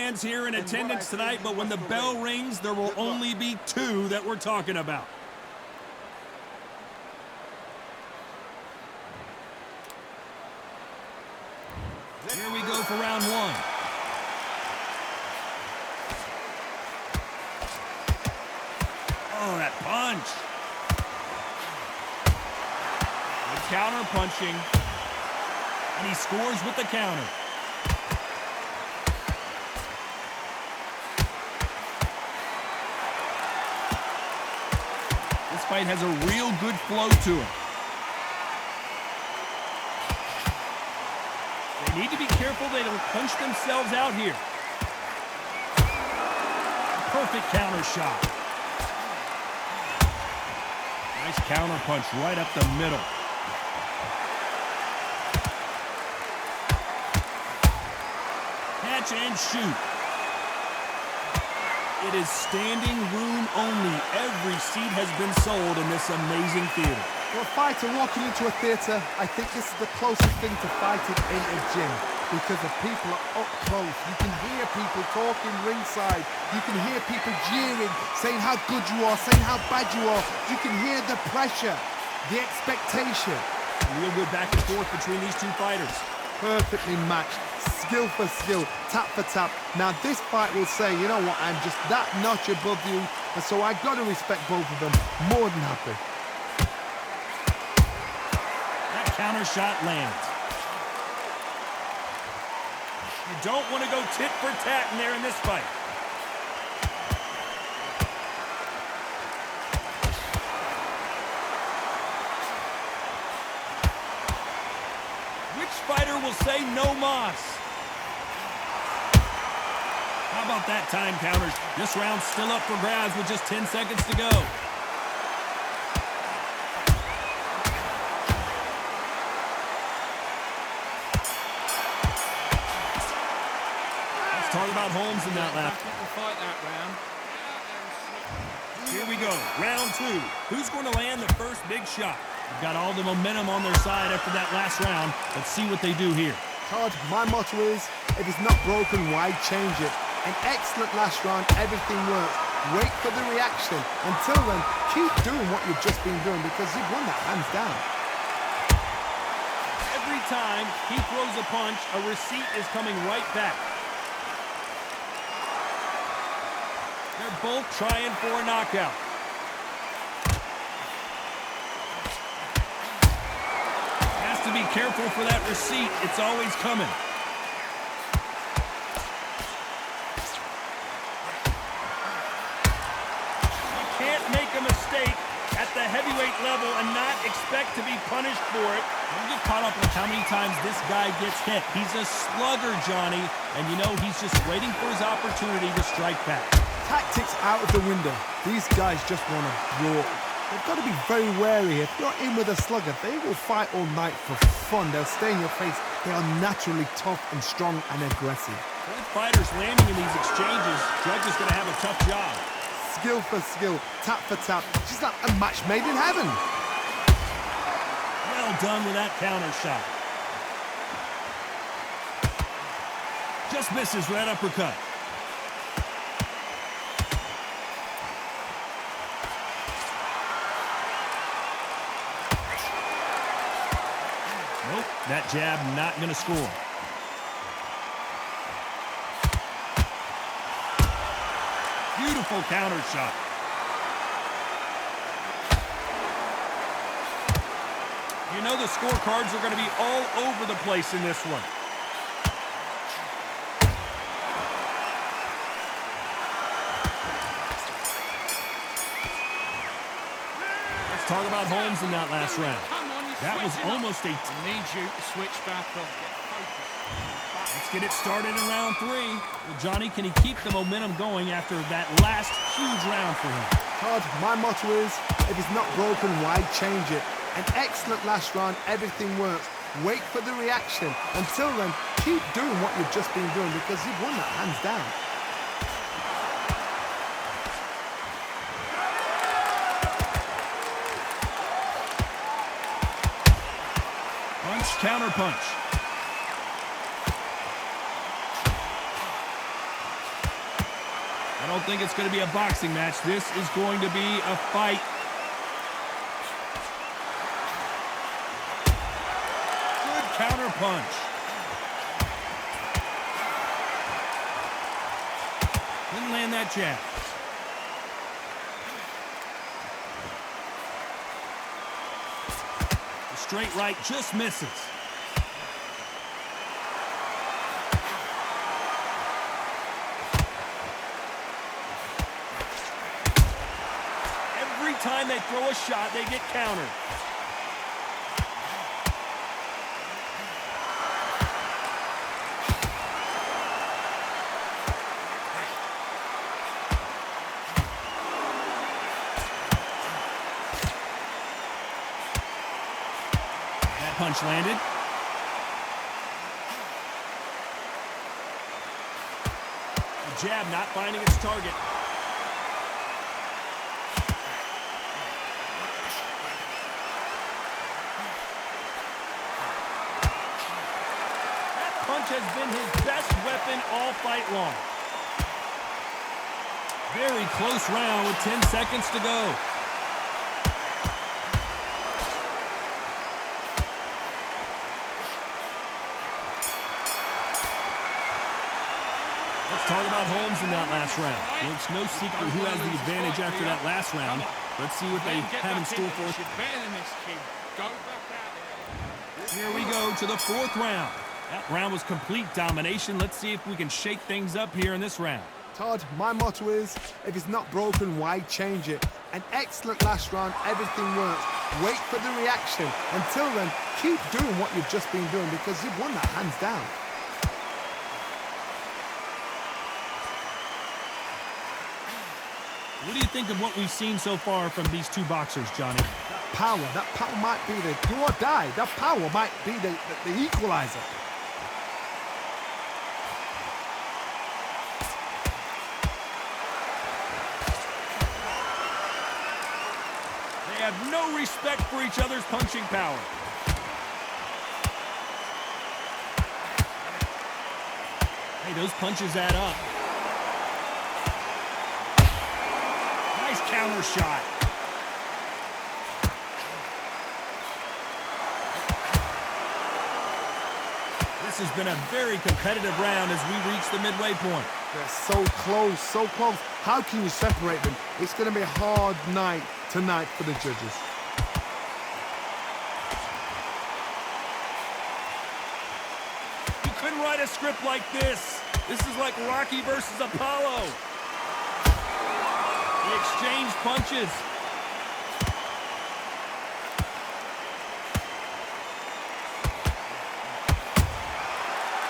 fans here in attendance tonight, but when the bell rings, there will only be two that we're talking about. Here we go for round one. Oh, that punch. The counter punching. And he scores with the counter. This fight has a real good flow to it. They need to be careful they don't punch themselves out here. Perfect counter shot. Nice counter punch right up the middle. Catch and shoot. It is standing room only. Every seat has been sold in this amazing theater. For a fighter walking into a theatre, I think this is the closest thing to fighting in a gym because the people are up close. You can hear people talking ringside. You can hear people jeering, saying how good you are, saying how bad you are. You can hear the pressure, the expectation. Real good back and forth between these two fighters. Perfectly matched, skill for skill, tap for tap. Now this fight will say, you know what, I'm just that notch above you, and so I got to respect both of them. More than happy. Counter shot lands. You don't want to go tit for tat in there in this fight. Which fighter will say no mas? How about that time counters? This round's still up for grabs with just 10 seconds to go. Talk about Holmes in that lap. Here we go, round two. Who's going to land the first big shot? They've got all the momentum on their side after that last round. Let's see what they do here. Todd, my motto is, if it's not broken, why change it? An excellent last round, everything works. Wait for the reaction. Until then, keep doing what you've just been doing because you've won that hands down. Every time he throws a punch, a receipt is coming right back. They're both trying for a knockout. Has to be careful for that receipt. It's always coming. You can't make a mistake at the heavyweight level and not expect to be punished for it. Don't get caught up with how many times this guy gets hit. He's a slugger, Johnny, and you know he's just waiting for his opportunity to strike back. Tactics out of the window. These guys just want to brawl. They've got to be very wary. If you're in with a slugger, they will fight all night for fun. They'll stay in your face. They are naturally tough and strong and aggressive. Both fighters landing in these exchanges. Judge is going to have a tough job. Skill for skill, tap for tap. She's like a match made in heaven. Well done with that counter shot. Just misses with that uppercut. Nope, that jab not going to score. Beautiful counter shot. You know the scorecards are going to be all over the place in this one. Let's talk about Holmes in that last round. That was almost a... I need you to switch back on. Let's get it started in round three. Well, Johnny, can he keep the momentum going after that last huge round for him? Todd, my motto is, if it's not broken, why change it? An excellent last round, everything works. Wait for the reaction. Until then, keep doing what you've just been doing because you've won that hands down. Counter punch. I don't think it's going to be a boxing match. This is going to be a fight. Good counter punch. Didn't land that jab. The straight right just misses. Every time they throw a shot, they get countered. Punch landed. The jab not finding its target. That punch has been his best weapon all fight long. Very close round with 10 seconds to go. Talk about Holmes in that last round. Well, it's no secret who has the advantage after that last round. Let's see what they have in store for us. Here we go to the fourth round. That round was complete domination. Let's see if we can shake things up here in this round. Todd, my motto is, if it's not broken, why change it? An excellent last round, everything works. Wait for the reaction. Until then, keep doing what you've just been doing because you've won that hands down. What do you think of what we've seen so far from these two boxers, Johnny? That power might be the do or die. That power might be the equalizer. They have no respect for each other's punching power. Hey, those punches add up. Counter shot. This has been a very competitive round as we reach the midway point. They're so close, so close. How can you separate them? It's going to be a hard night tonight for the judges. You couldn't write a script like this. This is like Rocky versus Apollo. They exchange punches.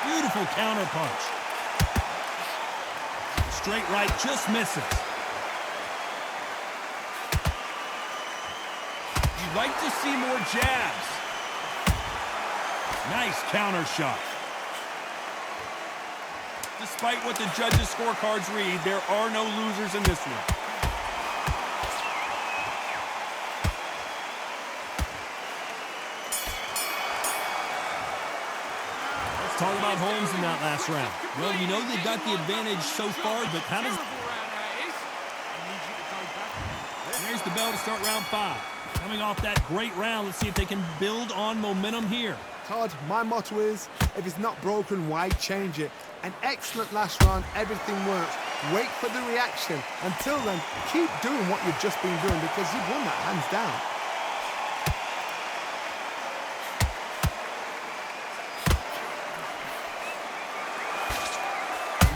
Beautiful counter punch. Straight right just misses. You'd like to see more jabs. Nice counter shot. Despite what the judges' scorecards read, there are no losers in this one. Talk about Holmes in that last round. Well, you know they've got the advantage so far, but how does... There's the bell to start round 5. Coming off that great round, let's see if they can build on momentum here. Todd, my motto is, if it's not broken, why change it? An excellent last round, everything works. Wait for the reaction. Until then, keep doing what you've just been doing because you've won that hands down.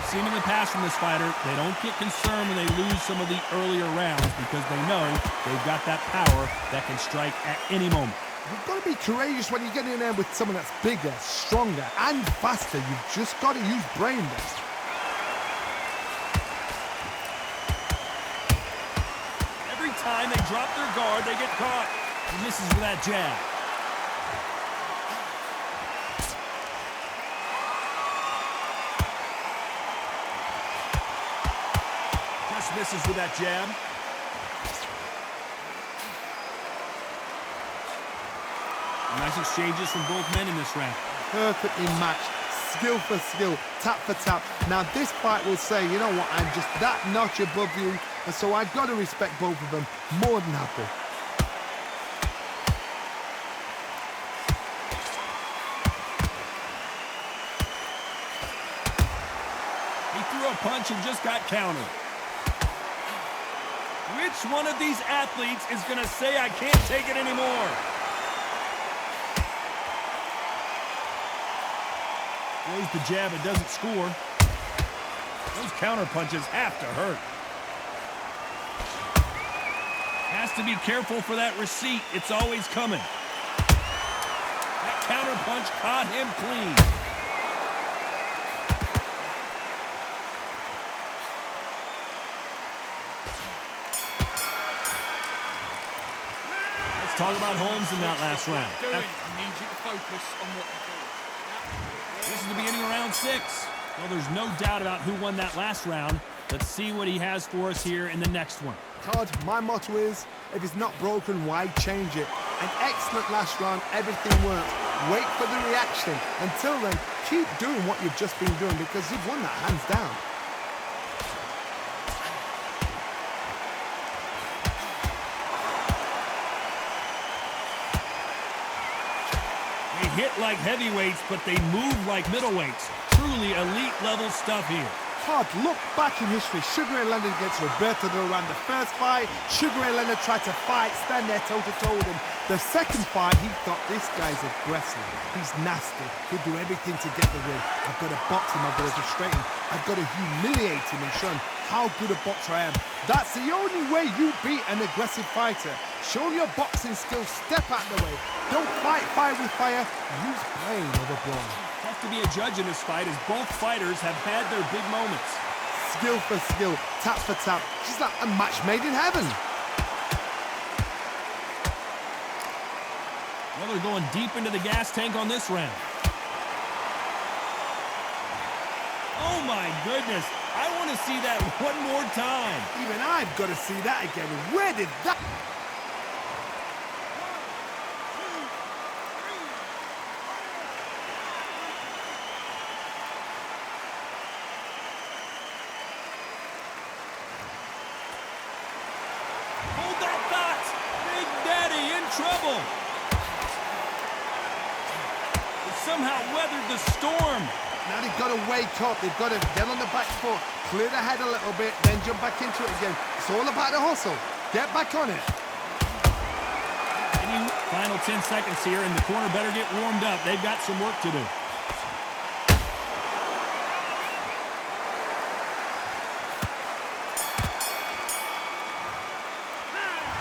Seen in the past from this fighter, they don't get concerned when they lose some of the earlier rounds because they know they've got that power that can strike at any moment. You've got to be courageous when you get in there with someone that's bigger, stronger, and faster. You've just got to use brain there. Every time they drop their guard, they get caught. He misses with that jab. Misses with that jab. Nice exchanges from both men in this round. Perfectly matched, skill for skill, tap for tap. Now this fight will say, you know what, I'm just that notch above you, and so I've got to respect both of them. More than happy. He threw a punch and just got countered. Which one of these athletes is going to say, I can't take it anymore? Throws the jab, it doesn't score. Those counter punches have to hurt. Has to be careful for that receipt. It's always coming. That counter punch caught him clean. Let's talk about Holmes in that last round. I need you to focus on what you're doing. This is the beginning of round 6. Well, there's no doubt about who won that last round. Let's see what he has for us here in the next one. Todd, my motto is, if it's not broken, why change it? An excellent last round, everything worked. Wait for the reaction. Until then, keep doing what you've just been doing because you've won that hands down. They hit like heavyweights, but they move like middleweights. Truly elite level stuff here. Todd, look back in history. Sugar Ray Leonard against Roberto Duran. The first fight, Sugar Ray Leonard tried to fight, stand there toe-to-toe with him. The second fight, he thought, this guy's aggressive. He's nasty. He'll do everything to get the win. I've got to box him. I've got to frustrate him. I've got to humiliate him and show him how good a boxer I am. That's the only way you beat an aggressive fighter. Show your boxing skills. Step out the way. Don't fight fire with fire. Use brain over brawn. Tough to be a judge in this fight as both fighters have had their big moments. Skill for skill, tap for tap. She's like a match made in heaven. Well, they're going deep into the gas tank on this round. Oh my goodness. I want to see that one more time. Even I've got to see that again. Where did that... Hold that thought. Big Daddy in trouble. They somehow weathered the storm. Now they've got to wake up. They've got to get on the back foot, clear the head a little bit, then jump back into it again. It's all about the hustle. Get back on it. Any final 10 seconds here, and the corner better get warmed up. They've got some work to do.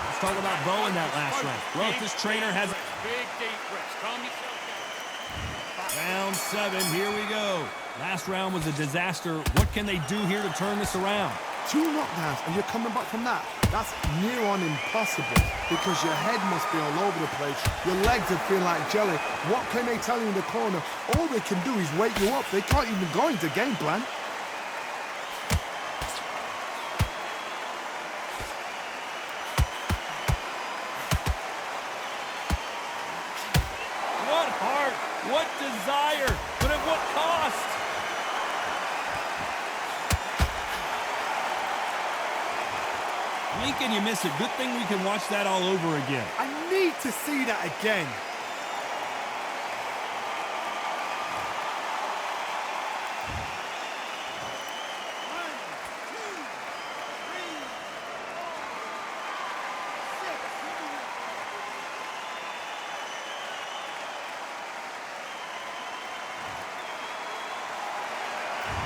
Let's talk about Bo in that last round. Well, if this trainer has... Big deep breaths. Calm yourself down. Round 7, here we go. Last round was a disaster. What can they do here to turn this around? 2 knockdowns and you're coming back from that. That's near on impossible because your head must be all over the place. Your legs would feel like jelly. What can they tell you in the corner? All they can do is wake you up. They can't even go into game plan. What heart, what desire, but at what cost? Blink and you miss it. Good thing we can watch that all over again. I need to see that again.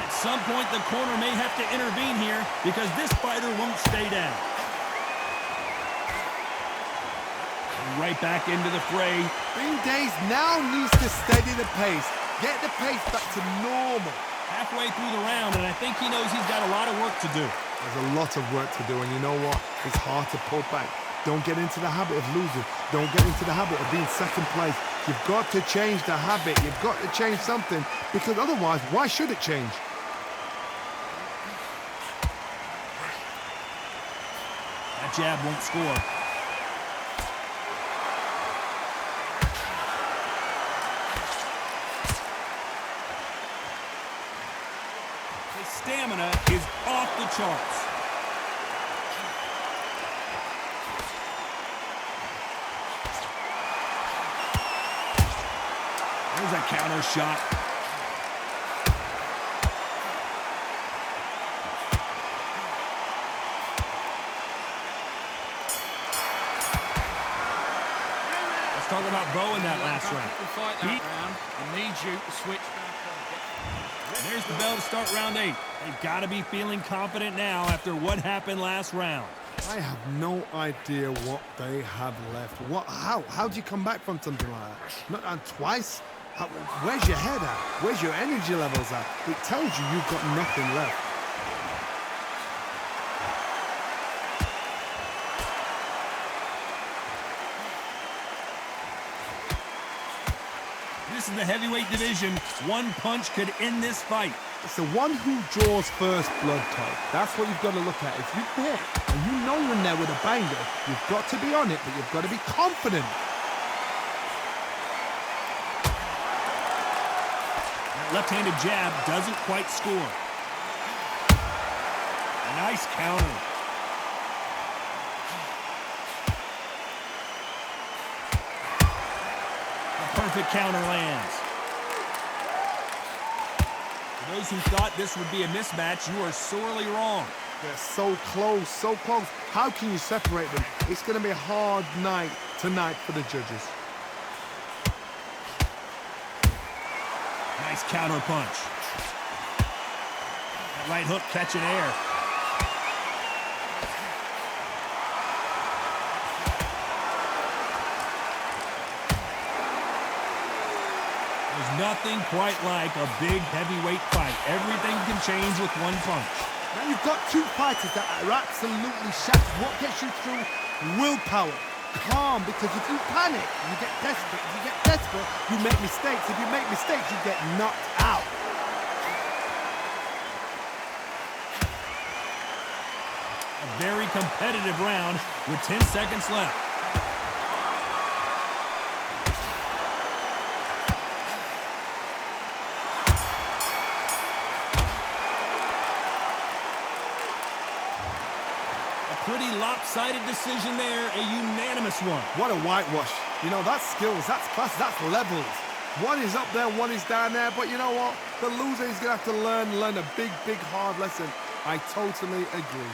At some point, the corner may have to intervene here because this fighter won't stay down. Right back into the fray. Bing Days now needs to steady the pace. Get the pace back to normal. Halfway through the round, and I think he knows he's got a lot of work to do. There's a lot of work to do, and you know what? It's hard to pull back. Don't get into the habit of losing. Don't get into the habit of being second place. You've got to change the habit. You've got to change something, because otherwise, why should it change? That jab won't score. is off the charts. There's a counter shot. Let's talk about Bo in that last round. To fight that round, I need you to switch back on. There's the bell to start round 8. They've got to be feeling confident now after what happened last round. I have no idea what they have left. How do you come back from something like that? Not and twice? Where's your head at? Where's your energy levels at? It tells you you've got nothing left. This is the heavyweight division. One punch could end this fight. It's the one who draws first blood, Todd. That's what you've got to look at. If you're there and you know you're in there with a banger, you've got to be on it, but you've got to be confident. That left-handed jab doesn't quite score. Nice counter. A perfect counter lands. For those who thought this would be a mismatch, you are sorely wrong. They're so close, so close. How can you separate them? It's going to be a hard night tonight for the judges. Nice counter punch. That right hook catching air. There's nothing quite like a big heavyweight fight. Everything can change with one punch. Now you've got two fighters that are absolutely shattered. What gets you through? Willpower. Calm, because if you panic, you get desperate. If you get desperate, you make mistakes. If you make mistakes, you get knocked out. A very competitive round with 10 seconds left. Pretty lopsided decision there, a unanimous one. What a whitewash. You know, that's skills, that's class, that's levels. One is up there, one is down there, but you know what? The loser is going to have to learn a big, hard lesson. I totally agree.